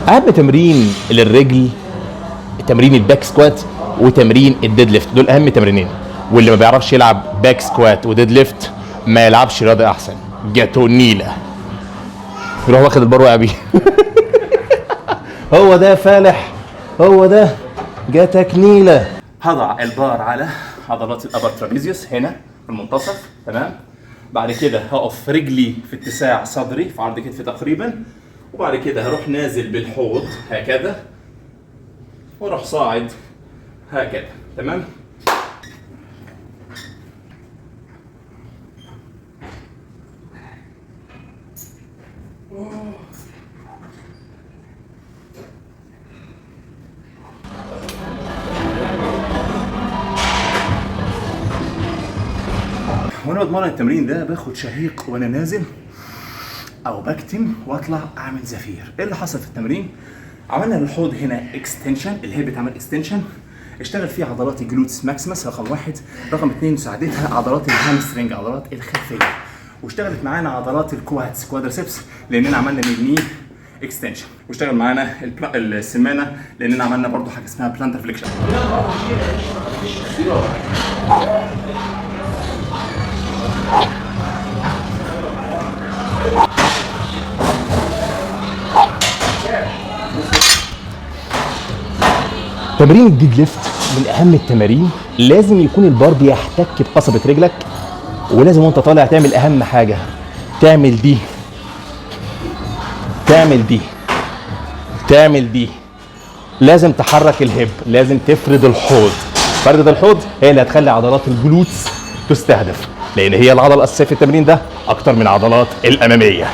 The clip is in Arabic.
اهم تمرين للرجل تمرين الباك سكوات وتمرين الديد ليفت، دول اهم تمرينين. واللي ما بيعرفش يلعب باك سكوات وديد ليفت ما يلعبش رياضه احسن. جاتو نيله يروح واخد البار وقع بيه. هو ده فالح، هو ده جاتك نيله. هضع البار على عضلات الابر ترابيزيوس هنا في المنتصف، تمام. بعد كده هقف رجلي في اتساع صدري في عرض كتفي تقريبا، وبعد كده هروح نازل بالحوض هكذا واروح صاعد هكذا، تمام. وانا بتمرن التمرين ده باخد شهيق وانا نازل او بكتم واطلع اعمل زفير. ايه اللي حصل في التمرين؟ عملنا للحوض هنا اكستنشن، اللي هي بتعمل اكستنشن اشتغل فيها عضلات الجلوتس ماكسيمس رقم 1، رقم 2 مساعدتها عضلات الهامسترنج عضلات الخلفيه، واشتغلت معانا عضلات الكوادس كوادرسبس لاننا عملنا ني اكستنشن، واشتغل معانا السمانه لاننا عملنا برضو حاجه اسمها بلانتر فليكشن. تمرين الديد ليفت من اهم التمارين، لازم يكون البار بيحتك بقصبة رجلك، ولازم وانت طالع تعمل اهم حاجة، تعمل دي تعمل دي تعمل دي. لازم تحرك الهب، لازم تفرد الحوض. فردة الحوض هي اللي هتخلي عضلات الجلوتس تستهدف، لان هي العضلة الاساسية في التمرين ده اكتر من عضلات الامامية.